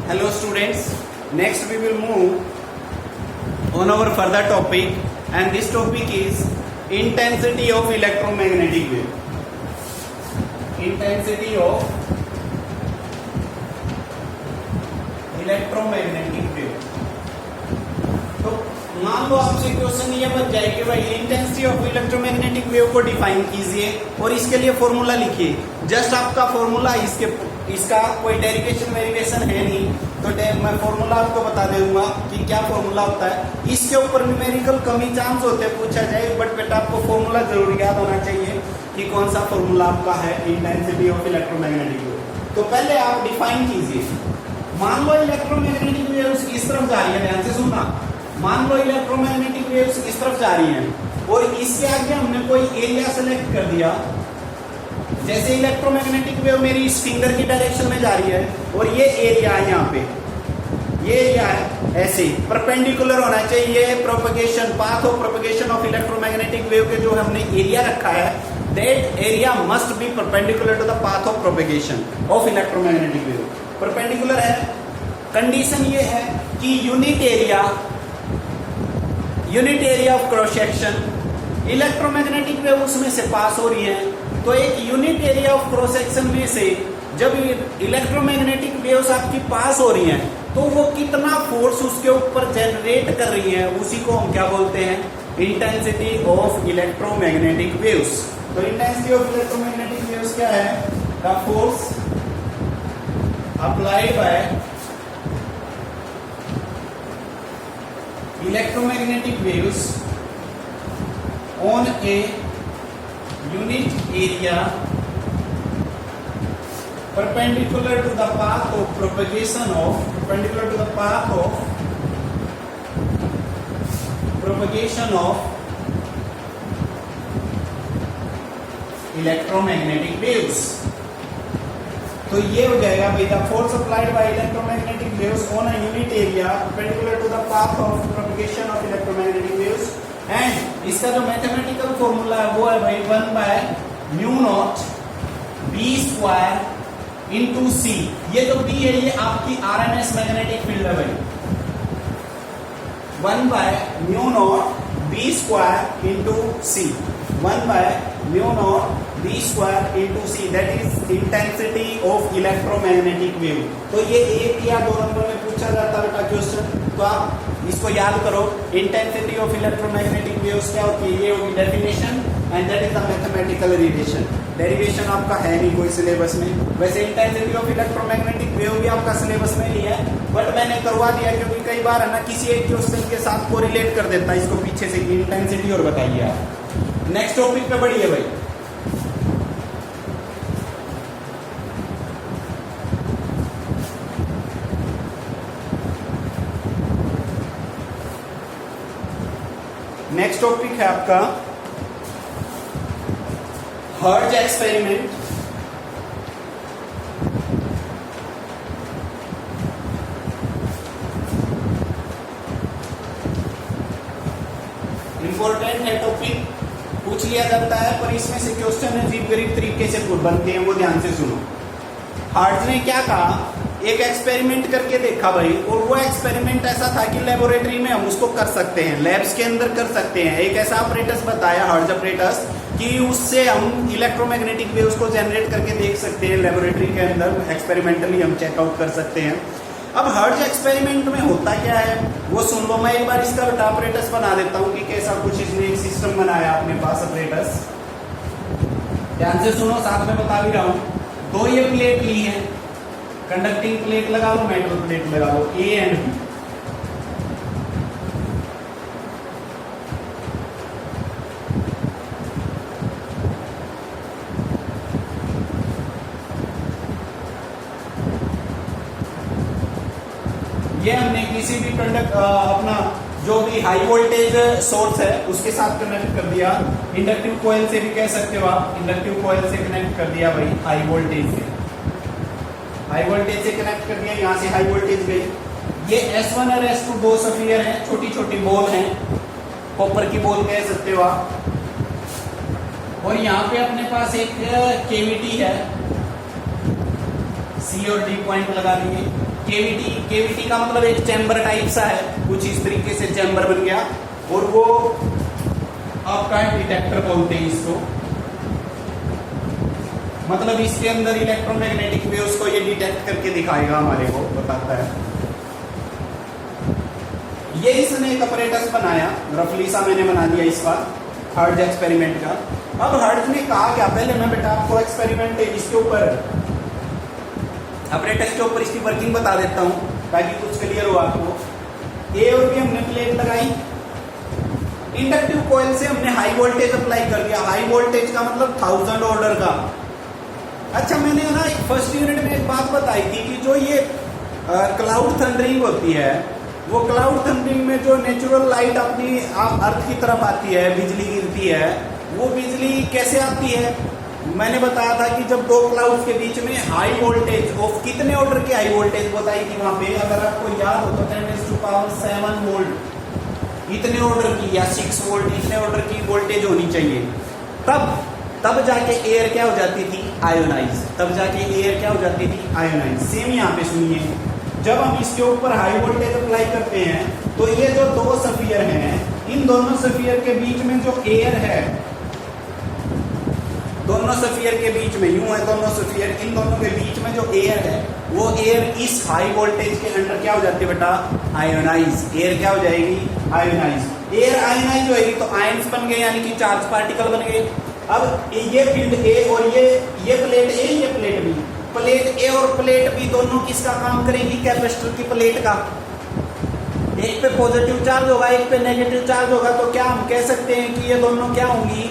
Hello students, next we will move on our further topic, and this topic is intensity of electromagnetic wave. Intensity of electromagnetic wave. तो मान लो आपसे question ये बन जाए कि भाई इंटेंसिटी ऑफ इलेक्ट्रोमैग्नेटिक वेव को डिफाइन कीजिए और इसके लिए फॉर्मूला लिखिए। जस्ट आपका फॉर्मूला इसका कोई डेरिवेशन वेरिएशन है नहीं, तो मैं फॉर्मूला आपको बता दूंगा कि क्या फॉर्मूला होता है। इसके ऊपर न्यूमेरिकल कमी चांस होते हैं पूछा जाए, बट बेटा आपको फॉर्मूला जरूर याद होना चाहिए कि कौन सा फॉर्मूला आपका है इंटेंसिटी ऑफ इलेक्ट्रोमैग्नेटिक वेव। तो पहले आप डिफाइन कीजिए। मान लो इलेक्ट्रोमैग्नेटिक वेव्स इस तरफ जा रही है, ध्यान से सुनना। मान लो इलेक्ट्रोमैग्नेटिक वेव्स इस तरफ जा रही हैं और इसके आगे हमने कोई एरिया सेलेक्ट कर दिया। जैसे इलेक्ट्रोमैग्नेटिक वेव मेरी इस फिंगर की डायरेक्शन में जा रही है और ये एरिया है, यहाँ पे ये एरिया है, ऐसे परपेंडिकुलर होना चाहिए propagation path of propagation of electromagnetic wave के जो हमने एरिया रखा है, that area must be perpendicular to the path of propagation of electromagnetic wave. Perpendicular है, कंडीशन ये है कि unit area of cross section electromagnetic wave उसमें से पास हो रही है, तो एक unit area of cross section में से जब इलेक्ट्रोमैग्नेटिक वेव्स आपकी पास हो रही हैं तो वो कितना फोर्स उसके ऊपर जनरेट कर रही है, उसी को हम क्या बोलते हैं, इंटेंसिटी ऑफ इलेक्ट्रोमैग्नेटिक वेव्स। तो इंटेंसिटी ऑफ इलेक्ट्रोमैग्नेटिक वेव्स क्या है, the force applied bye electromagnetic waves on a unit area perpendicular to the path of propagation of electromagnetic waves। तो ये हो जाएगा भाई the force applied by electromagnetic waves on a unit area perpendicular to the path of propagation of electromagnetic waves. And इसका जो mathematical formula है वो है भाई 1/μ0 b² इनटू c। ये जो b है ये आपकी आरएमएस मैग्नेटिक फील्ड है भाई, 1/μ0 b² into c, 1/μ0 b² into c, that is intensity of electromagnetic wave। तो ये एक या दो नंबर में पूछा जाता बेटा क्वेश्चन, तो आप इसको याद करो। इंटेंसिटी ऑफ इलेक्ट्रोमैग्नेटिक वेव्स क्या होती है, ये होगी definition and that is the mathematical derivation. Derivation आपका है नहीं कोई सिलेबस में, वैसे इंटेंसिटी ऑफ इलेक्ट्रोमैग्नेटिक वेव भी आपका सिलेबस में नहीं है, बट मैंने करवा दिया क्योंकि कई बार है ना किसी एक क्वेश्चन के साथ को रिलेट कर देता है इसको पीछे से कि इंटेंसिटी और बताइए आप। नेक्स्ट टॉपिक पे बढ़िए भाई। नेक्स्ट टॉपिक है आपका हर्ट्ज एक्सपेरिमेंट। इंपॉर्टेंट है टॉपिक, पूछ लिया जाता है, पर इसमें से क्वेश्चन अजीब गरीब तरीके से बनते हैं, वो ध्यान से सुनो। हर्ट्ज ने क्या कहा, एक एक्सपेरिमेंट करके देखा भाई, और वो एक्सपेरिमेंट ऐसा था कि लेबोरेटरी में हम उसको कर सकते हैं, लैब्स के अंदर कर सकते हैं। एक ऐसा ऑपरेटस बताया, हर्ट्ज ऑपरेटस, कि उससे हम इलेक्ट्रोमैग्नेटिक वेव्स को जनरेट करके देख सकते हैं लेबोरेटरी के अंदर, एक्सपेरिमेंटली हम चेकआउट कर सकते हैं। अब हर्ट्ज एक्सपेरिमेंट में होता क्या है वो सुन लो। मैं एक बार इसका ऑपरेटस बना देता हूँ कि कैसा कुछ इसने एक सिस्टम बनाया अपने पास ऑपरेटस। ध्यान से सुनो, साथ में बता भी रहा हूँ। दो ये प्लेट ली है, कंडक्टिंग प्लेट लगा लो, मेटल प्लेट लगा लो, ए एंड बी। ये हमने किसी भी अपना जो भी हाई वोल्टेज सोर्स है उसके साथ कनेक्ट कर दिया। इंडक्टिव कॉइल से भी कह सकते हो आप, इंडक्टिव कॉइल से कनेक्ट कर दिया भाई हाई वोल्टेज से, हाई वोल्टेज से कनेक्ट कर दिया, यहाँ से हाई वोल्टेज गई। ये S1 और S2 दो सफियर हैं, छोटी छोटी बॉल हैं, कॉपर की बॉल कह सकते हो आप। और यहाँ पे अपने पास एक केविटी है, सी और डी पॉइंट लगा दिए। केविटी, केविटी का मतलब एक चैम्बर टाइप सा है, कुछ इस तरीके से चैम्बर बन गया, और वो आपका डिटेक्टर बोलते हैं इसको, मतलब इसके अंदर इलेक्ट्रोमैग्नेटिक वेव्स को ये डिटेक्ट करके दिखाएगा, हमारे को बताता है। ये इसने एक अपरेटस बनाया, रफली सा मैंने बना दिया इस बार हर्ट्ज एक्सपेरिमेंट का। अब हर्ट्ज ने कहा क्या, पहले मैं बेटा आपको एक्सपेरिमेंट इसके ऊपर अपरेटस के ऊपर इसकी वर्किंग बता देता हूं ताकि कुछ क्लियर हो आपको। ए और बी हमने प्लेट लगाई, इंडक्टिव कॉइल से हमने हाई वोल्टेज अप्लाई कर दिया, हाई वोल्टेज का मतलब 1000 ऑर्डर का। अच्छा, मैंने ना फर्स्ट यूनिट में एक बात बताई थी कि जो ये क्लाउड थंडरिंग होती है, वो क्लाउड थंडरिंग में जो नेचुरल लाइट अपनी अर्थ की तरफ आती है, बिजली गिरती है, वो बिजली कैसे आती है। मैंने बताया था कि जब दो क्लाउड्स के बीच में हाई वोल्टेज ऑफ कितने ऑर्डर की हाई वोल्टेज बताई थी वहां पे, अगर आपको याद हो तो 10⁻⁷ वोल्ट इतने ऑर्डर की, या 6 वोल्ट इतने ऑर्डर की वोल्टेज होनी चाहिए, तब जाके एयर क्या हो जाती थी, आयोनाइज, तब जाके एयर क्या हो जाती थी, आयोनाइज। सेम यहाँ पे सुनिए, जब हम इसके ऊपर हाई वोल्टेज अप्लाई करते हैं तो ये जो दो स्फीयर हैं, इन दोनों स्फीयर के बीच में जो एयर है, दोनों स्फीयर के बीच में यूं है दोनों स्फीयर, इन दोनों के बीच में जो एयर है, वो एयर इस हाई वोल्टेज के अंडर क्या हो जाती है बेटा, आयोनाइज। एयर क्या हो जाएगी, आयोनाइज। एयर आयोनाइज होगी तो आयंस बन गए, यानी कि चार्ज पार्टिकल बन गए। अब ये फील्ड ए और ये प्लेट ए, ये प्लेट बी, प्लेट ए और प्लेट बी दोनों किसका काम करेंगी, कैपेसिटर की प्लेट का। एक पे पॉजिटिव चार्ज होगा, एक पे नेगेटिव चार्ज होगा, तो क्या हम कह सकते हैं कि ये दोनों क्या होंगी,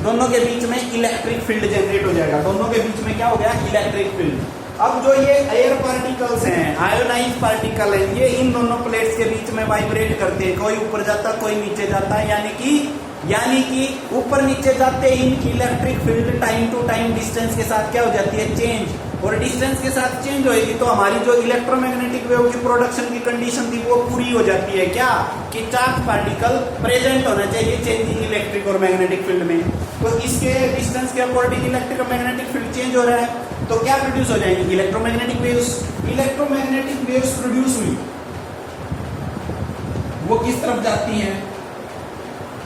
दोनों के बीच में इलेक्ट्रिक फील्ड जनरेट हो जाएगा, दोनों के बीच में क्या हो गया, इलेक्ट्रिक फील्ड। अब जो ये एयर पार्टिकल्स हैं, आयोनाइज पार्टिकल है, ये इन दोनों प्लेट्स के बीच में वाइब्रेट करते हैं, कोई ऊपर जाता है कोई नीचे जाता है, यानी कि ऊपर नीचे जाते ही इनकी electric field time to time distance के साथ क्या हो जाती है, चेंज, और डिस्टेंस के साथ चेंज होगी तो हमारी जो इलेक्ट्रोमैग्नेटिक वेव की प्रोडक्शन की कंडीशन थी वो पूरी हो जाती है। क्या कि चार्ज पार्टिकल प्रेजेंट होना चाहिए चेंजिंग इलेक्ट्रिक और मैग्नेटिक फील्ड में, तो इसके डिस्टेंस के अकॉर्डिंग इलेक्ट्रिक और मैग्नेटिक फील्ड चेंज हो रहा है, तो क्या प्रोड्यूस हो जाएंगी, electromagnetic waves. Electromagnetic waves produce हुई, वो किस तरफ जाती हैं,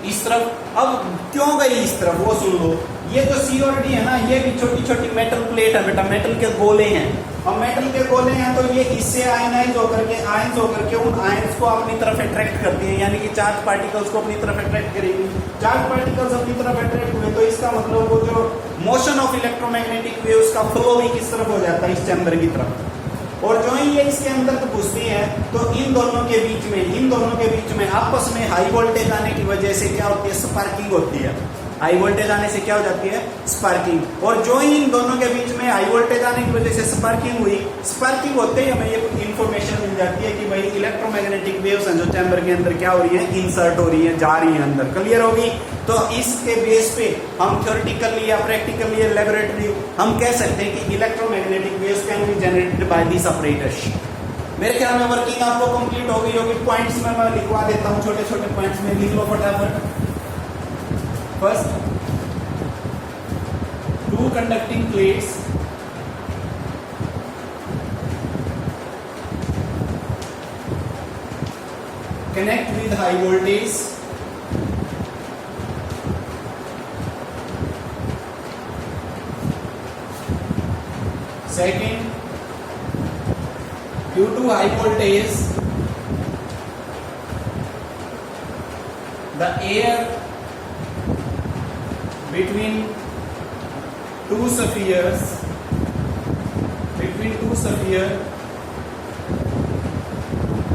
इस तरफ। अब क्यों गई इस तरफ वो सुन लो, ये जो सी और डी है ना, ये भी छोटी छोटी मेटल प्लेट है बेटा, मेटल के गोले हैं, और मेटल के गोले हैं तो ये इससे आयनाइज होकर के, आयंस होकर के उन आयंस को अपनी तरफ अट्रैक्ट करती हैं, यानी कि चार्ज पार्टिकल्स को अपनी तरफ अट्रैक्ट करेंगी। चार्ज पार्टिकल्स अपनी तरफ अट्रैक्ट हुए तो इसका मतलब वो जो मोशन ऑफ इलेक्ट्रोमैग्नेटिक वेव्स का फ्लो भी किस तरफ हो जाता है, इस चैम्बर की तरफ। और जो ही ये इसके अंदर तो घुसती है तो इन दोनों के बीच में आपस में हाई वोल्टेज आने की वजह से क्या होती है, स्पार्किंग होती है। हाई वोल्टेज आने से क्या हो जाती है, स्पार्किंग। और जो ही इन दोनों के बीच में हाई वोल्टेज आने की वजह से स्पार्किंग हुई, स्पार्किंग होते ही हमें ये इंफॉर्मेशन मिल जाती है कि भाई इलेक्ट्रोमैग्नेटिक वेव्स हैं जो चैम्बर के अंदर क्या हो रही है, इंसर्ट हो रही है, जा रही है अंदर। क्लियर होगी। तो इसके बेस पे हम थ्योरेटिकली या प्रैक्टिकली या लेबोरेटरी हम कह सकते हैं कि electromagnetic waves can be generated by this operators. मेरे ख्याल में वर्किंग आपको कंप्लीट हो गई होगी। पॉइंट्स में मैं लिखवा देता हूँ, छोटे छोटे पॉइंट्स में लिख लो फटाफट। First, two conducting plates connect with high voltage second, due to high voltage the air between two spheres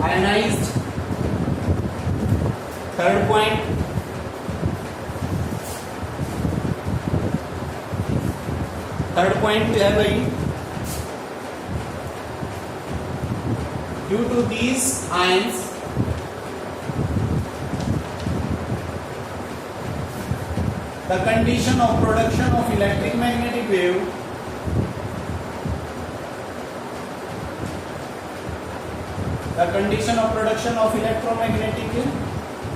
ionized. Third point, जो है भाई, due to these ions the condition of production of electromagnetic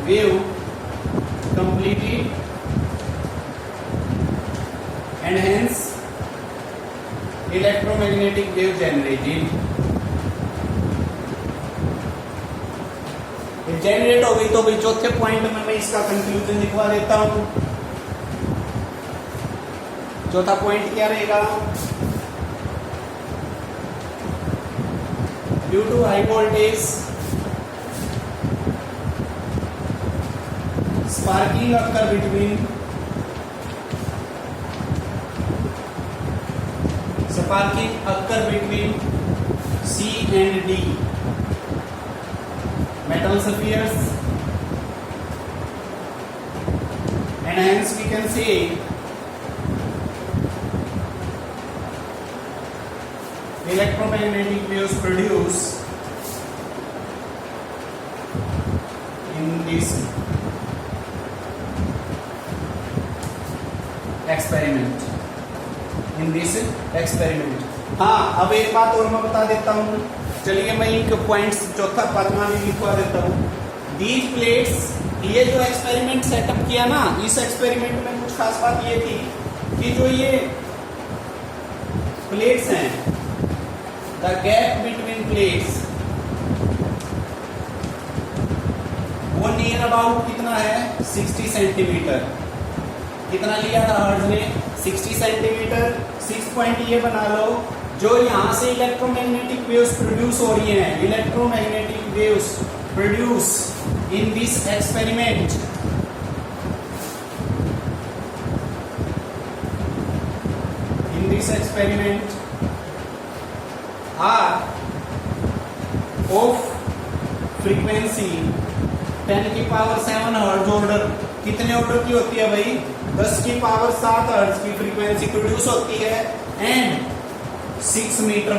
wave completed and hence electromagnetic wave generated. Generate हो गई। तो भाई चौथे point में मैं इसका कंक्लूजन लिखवा देता हूं। चौथा पॉइंट क्या रहेगा? Due to high voltage sparking occur between C and D metal spheres, and hence we can say electromagnetic waves produce in this experiment। हाँ, अब एक बात और मैं बता देता हूँ। चलिए मैं एक पॉइंट्स चौथा पांचवा भी लिखवा देता हूँ। दीज प्लेट्स, ये जो एक्सपेरिमेंट सेटअप किया ना, इस एक्सपेरिमेंट में कुछ खास बात ये थी कि जो ये प्लेट्स हैं, द गैप बिटवीन प्लेट्स वो नियर अबाउट कितना है? 60 सेंटीमीटर। कितना लिया था हर्ट्ज ने? 60 सेंटीमीटर। 6 पॉइंट ये बना लो, जो यहां से इलेक्ट्रोमैग्नेटिक वेव्स प्रोड्यूस हो रही हैं, electromagnetic waves produce in this experiment are of frequency 10 की पावर 7 हर्ट्ज ऑर्डर। कितने ऑर्डर की होती है भाई? 10 की पावर 7 हर्ट्ज की फ्रीक्वेंसी प्रोड्यूस होती है, एंड 6 मीटर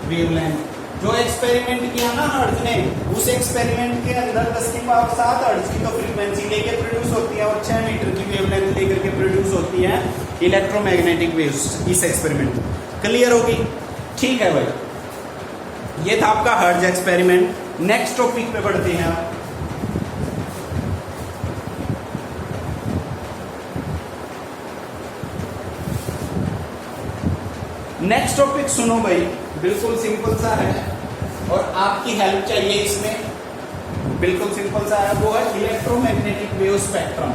वेवलेंथ। जो एक्सपेरिमेंट किया ना हर्ट्ज ने, उस एक्सपेरिमेंट के अंदर 10 की पावर 7 हर्ट्ज की तो फ्रीक्वेंसी लेके प्रोड्यूस होती है, और 6 मीटर की वेवलेंथ लेकर के प्रोड्यूस होती है इलेक्ट्रोमैग्नेटिक वेव्स इस एक्सपेरिमेंट। क्लियर होगी? ठीक है भाई, ये था आपका हर्ट्ज एक्सपेरिमेंट। नेक्स्ट टॉपिक पे बढ़ते हैं आप। नेक्स्ट टॉपिक सुनो भाई, बिल्कुल सिंपल सा है और आपकी हेल्प चाहिए इसमें। बिल्कुल सिंपल सा है, वो है इलेक्ट्रोमैग्नेटिक वेव स्पेक्ट्रम।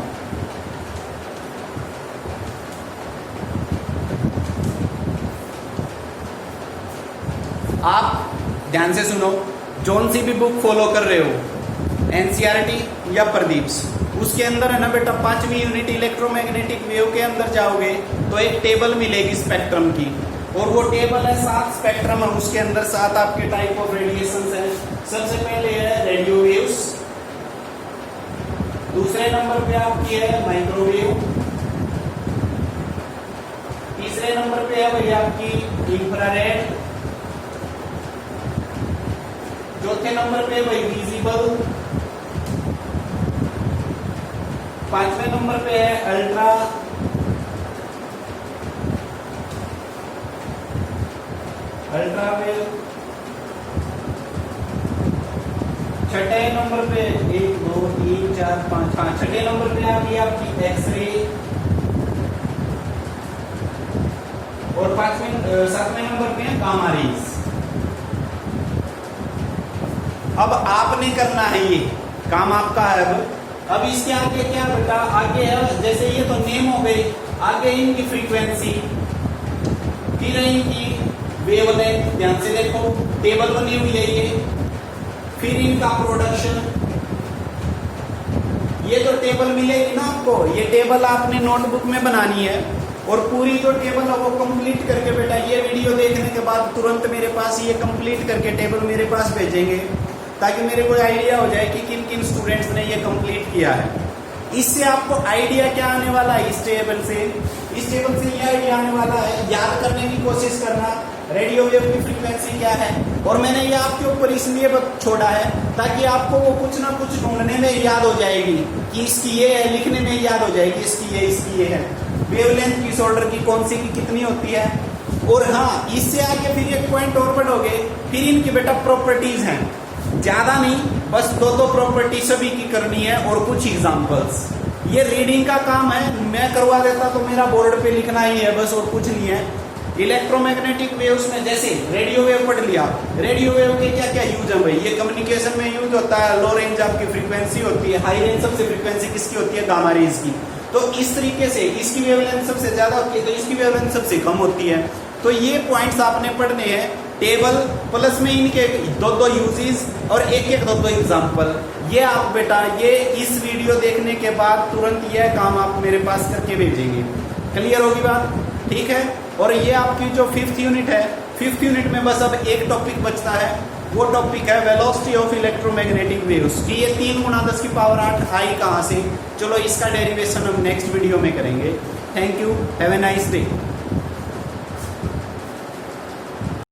आप ध्यान से सुनो, जौन सी भी बुक फॉलो कर रहे हो, एनसीईआरटी या प्रदीप्स, उसके अंदर है ना बेटा 5वीं यूनिट इलेक्ट्रोमैग्नेटिक वेव के अंदर जाओगे तो एक टेबल मिलेगी स्पेक्ट्रम की, और वो टेबल है 7 स्पेक्ट्रम है, उसके अंदर 7 आपके टाइप ऑफ रेडिएशन है। सबसे पहले है रेडियो वेव्स, दूसरे नंबर पे आपकी है माइक्रोवेव, तीसरे नंबर पे है भाई आपकी इंफ्रारेड, चौथे नंबर पे भाई विजिबल, 5वें नंबर पे है अल्ट्रा, अल्ट्रावेव, 6ठे नंबर पे 1 2 3 4 5, हाँ 6ठे नंबर पे आ गई आपकी एक्सरे, और 7वें नंबर पे है गामा रेज। अब आपने करना है, ये काम आपका है। अब इसके आगे क्या बेटा? आगे है जैसे ये तो नेम हो गई, आगे इनकी फ्रीक्वेंसी, फिर इनकी वेवलेंथ। ध्यान से देखो, टेबल बनी हुई है ये, फिर इनका प्रोडक्शन। ये जो टेबल मिलेगी ना आपको, ये टेबल आपने नोटबुक में बनानी है, और पूरी जो टेबल है वो कंप्लीट करके बेटा ये वीडियो देखने के बाद तुरंत मेरे पास ये कंप्लीट करके टेबल मेरे पास भेजेंगे, ताकि मेरे को आइडिया हो जाए कि किन किन स्टूडेंट्स ने ये कंप्लीट किया है। इससे आपको आइडिया क्या आने वाला है? इस टेबल से ये आइडिया आने वाला है, याद करने की कोशिश करना रेडियो वेव की फ्रीक्वेंसी क्या है। और मैंने ये आपके ऊपर इसलिए छोड़ा है ताकि आपको वो कुछ ना कुछ ढूंढने में याद हो जाएगी कि इसकी ये है, लिखने में याद हो जाएगी इसकी ये है। वेवलेंथ किस ऑर्डर की, कौन सी की कितनी होती है। और हाँ, इससे आगे फिर एक पॉइंट और पढ़ोगे, फिर इनकी बेटा प्रॉपर्टीज हैं, ज्यादा नहीं, बस 2 प्रॉपर्टी सभी की करनी है और कुछ एग्जांपल्स। ये रीडिंग का काम है, मैं करवा देता तो मेरा बोर्ड पे लिखना ही है बस, और कुछ नहीं है। इलेक्ट्रोमैग्नेटिक वेव्स में जैसे रेडियो वेव पढ़ लिया, रेडियो वेव के क्या क्या यूज है भाई, ये कम्युनिकेशन में यूज होता है, लो रेंज आपकी फ्रीक्वेंसी होती है, हाई रेंज सबसे फ्रीक्वेंसी किसकी होती है, गामा रेज की। तो इस तरीके से इसकी वेवलेंथ सबसे ज्यादा होती है, तो इसकी वेवलेंथ सबसे कम होती है। तो ये पॉइंट्स आपने पढ़ने हैं, टेबल प्लस में इनके दो यूजेस और एक दो एग्जाम्पल। ये आप बेटा ये इस वीडियो देखने के बाद तुरंत यह काम आप मेरे पास करके भेजेंगे। क्लियर होगी बात? ठीक है। और ये आपकी जो 5th यूनिट है, 5th यूनिट में बस अब एक टॉपिक बचता है, वो टॉपिक है वेलोसिटी ऑफ इलेक्ट्रोमैग्नेटिक वेव्स कि ये 3 × 10⁸ आई कहाँ से। चलो इसका डेरिवेशन हम नेक्स्ट वीडियो में करेंगे। Thank you, have a nice day.